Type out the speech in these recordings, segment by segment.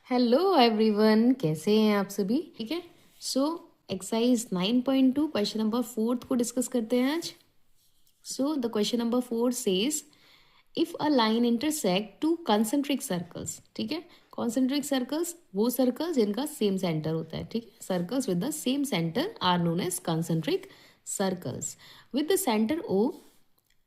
Hello everyone, कैसे हैं आप सभी? ठीक है। सो एक्सरसाइज 9.2 क्वेश्चन नंबर 4 को डिस्कस करते हैं आज। So the question number 4 says if a line intersect two concentric circles. ठीक है। कॉन्सेंट्रिक सर्कल्स वो सर्कल जिनका सेम सेंटर होता है। ठीक है। Circles with the same centre are known as concentric circles with the centre O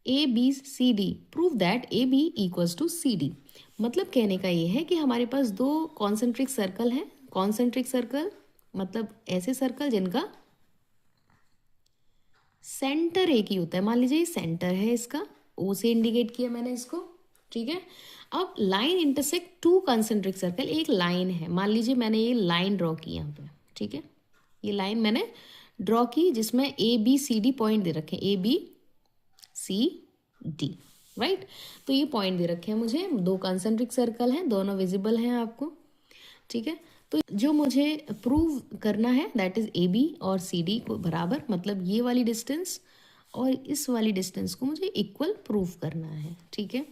A B C D. Prove that A B equals to C D. मतलब कहने का ये है कि हमारे पास दो कॉन्सेंट्रिक सर्कल हैं। कॉन्सेंट्रिक सर्कल मतलब ऐसे सर्कल जिनका सेंटर एक ही होता है। मान लीजिए सेंटर है, इसका ओ से इंडिकेट किया मैंने इसको। ठीक है। अब line intersect to concentric circle, एक लाइन है। मान लीजिए मैंने ये लाइन ड्रॉ की यहाँ पे। ठीक है। ये लाइन मैंने ड्रॉ की जिसमें A B C D point दे रखे, A B C D. Right. तो ये पॉइंट दे रखे हैं मुझे, दो कॉन्सेंट्रिक सर्कल हैं, दोनों विजिबल हैं आपको। ठीक है। तो जो मुझे प्रूव करना है दैट इज ए बी और सी डी को बराबर, मतलब ये वाली डिस्टेंस और इस वाली डिस्टेंस को मुझे इक्वल प्रूव करना है। ठीक है।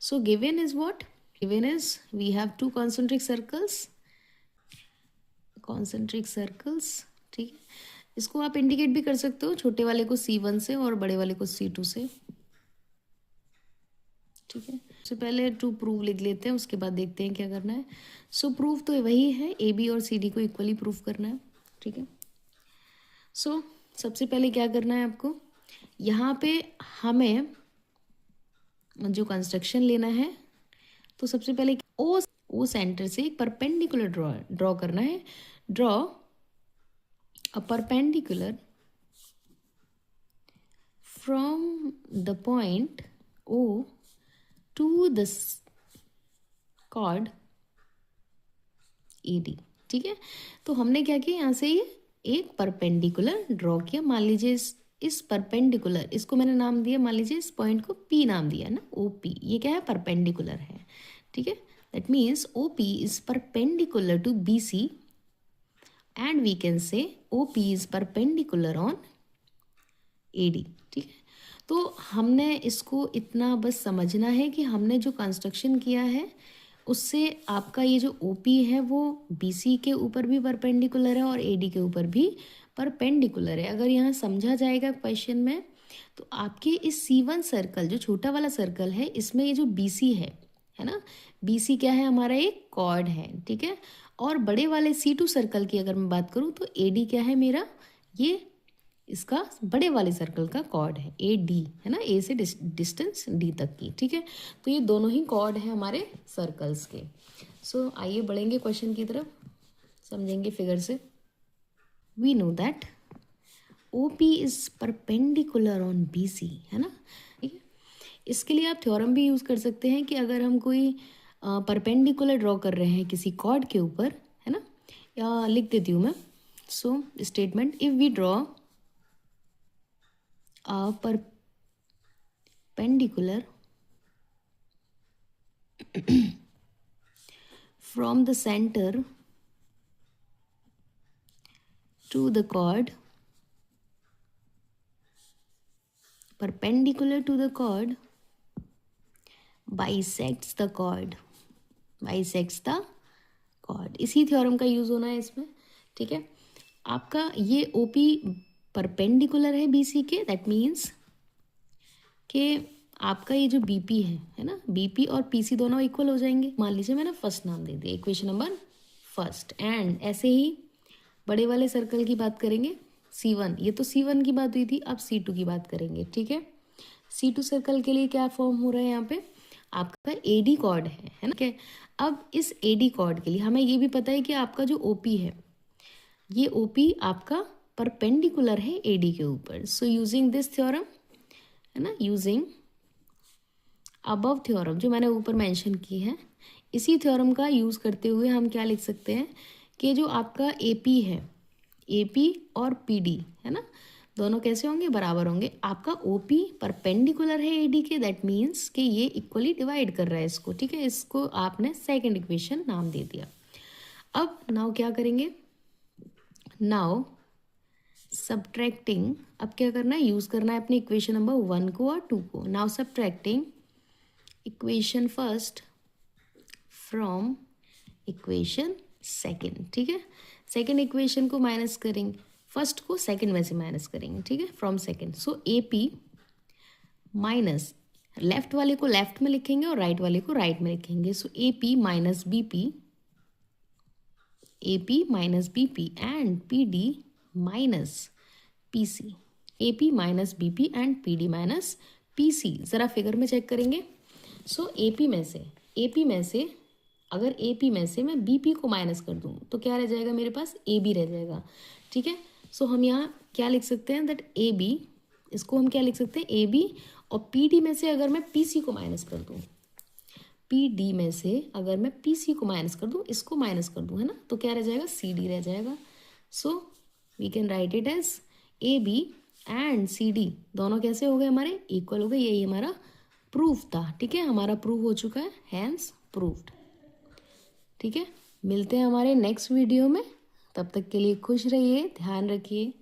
So given is what? Given is we have two concentric circles. Concentric circles. ठीक है। इसको आप इंडिकेट भी कर सकते हो, छोटे वाले को C1 से और बड़े वाले को C2 से। ठीक है। सबसे पहले टू प्रूव लिख लेते हैं, उसके बाद देखते हैं क्या करना है। सो प्रूव तो वही है, ए बी और सी डी को इक्वली प्रूव करना है। ठीक है। सो सबसे पहले क्या करना है आपको, यहाँ पे हमें जो कंस्ट्रक्शन लेना है, तो सबसे पहले ओ सेंटर से एक परपेंडिकुलर ड्रॉ करना है। Draw a perpendicular from the point O to the chord A D. ठीक है। तो हमने क्या किया, यहाँ से ये एक परपेंडिकुलर ड्रॉ किया। मान लीजिए इस परपेंडिकुलर, इसको मैंने नाम दिया, मान लीजिए इस पॉइंट को पी नाम दिया ना, ओ पी। ये क्या है? परपेंडिकुलर है। ठीक है। That means O P is perpendicular to B C and we can say O P is perpendicular on A D. ठीक है। तो हमने इसको इतना बस समझना है कि हमने जो कंस्ट्रक्शन किया है उससे आपका ये जो OP है वो BC के ऊपर भी परपेंडिकुलर है और AD के ऊपर भी परपेंडिकुलर है। अगर यहाँ समझा जाएगा क्वेश्चन में, तो आपके इस C1 सर्कल, जो छोटा वाला सर्कल है, इसमें ये जो BC है ना, BC क्या है? हमारा एक कॉर्ड है। ठीक है। और बड़े वाले C2 सर्कल की अगर मैं बात करूँ तो AD क्या है मेरा? ये इसका बड़े वाले सर्कल का कॉर्ड है, ए डी है ना, ए से डिस्टेंस डी तक की। ठीक है। तो ये दोनों ही कॉर्ड है हमारे सर्कल्स के। सो आइए बढ़ेंगे क्वेश्चन की तरफ, समझेंगे फिगर से। We know that O P is perpendicular on B C, है ना। ठीक है। इसके लिए आप थ्योरम भी यूज़ कर सकते हैं कि अगर हम कोई परपेंडिकुलर ड्रॉ कर रहे हैं किसी कॉर्ड के ऊपर, है ना, या लिख देती हूँ मैं। So statement, if we draw perpendicular from the center to the chord, perpendicular to the chord bisects the chord, bisects the chord। इसी थ्योरम का यूज होना है इसमें। ठीक है। आपका ये OP परपेंडिकुलर है BC के, दैट मीन्स कि आपका ये जो BP है ना, BP और PC दोनों इक्वल हो जाएंगे। मान लीजिए मैंने फर्स्ट नाम दे दिया, इक्वेशन नंबर फर्स्ट। एंड ऐसे ही बड़े वाले सर्कल की बात करेंगे, C1, ये तो C1 की बात हुई थी, अब C2 की बात करेंगे। ठीक है। C2 सर्कल के लिए क्या फॉर्म हो रहा है यहाँ पे? आपका AD कॉर्ड है ना। क्या? अब इस AD कॉर्ड के लिए हमें ये भी पता है कि आपका जो OP है, ये OP आपका परपेंडिकुलर है AD के ऊपर। सो यूजिंग दिस थ्योरम, है ना, यूजिंग अबव थ्योरम जो मैंने ऊपर मेंशन की है, इसी थ्योरम का यूज़ करते हुए हम क्या लिख सकते हैं कि जो आपका AP है, AP और PD है ना, दोनों कैसे होंगे? बराबर होंगे। आपका OP परपेंडिकुलर है AD के, दैट मीन्स कि ये इक्वली डिवाइड कर रहा है इसको। ठीक है। इसको आपने सेकेंड इक्वेशन नाम दे दिया। अब नाउ क्या करेंगे? नाउ सब्ट्रैक्टिंग, अब क्या करना है? यूज़ करना है अपनी इक्वेशन नंबर 1 को और 2 को। Now subtracting equation first from equation second, ठीक है। सेकंड इक्वेशन को माइनस करेंगे, फर्स्ट को सेकंड में से माइनस करेंगे, ठीक है, from second. So A P minus, left वाले को लेफ्ट में लिखेंगे और राइट वाले को राइट में लिखेंगे। So A P minus B P, A P minus B P and P D minus P C, A P minus B P and P D minus P C. ज़रा figure में check करेंगे। सो A P में से अगर A P में से मैं B P को माइनस कर दूँ तो क्या रह जाएगा मेरे पास, ए बी रह जाएगा, ठीक है। सो हम यहाँ क्या लिख सकते हैं, दैट ए बी, इसको हम क्या लिख सकते हैं, ए बी, और पी डी में से अगर मैं पी सी को माइनस कर दूँ, पी डी में से अगर मैं पी सी को माइनस कर दूँ, इसको माइनस कर दूँ, है ना, तो क्या रह जाएगा, सी डी रह जाएगा। So we can write it as A B and C D दोनों कैसे हो गए, हमारे इक्वल हो गए। यही हमारा प्रूफ था, ठीक है, हमारा प्रूफ हो चुका है, हैंस प्रूफ्ड, ठीक है। मिलते हैं हमारे नेक्स्ट वीडियो में, तब तक के लिए खुश रहिए, ध्यान रखिए।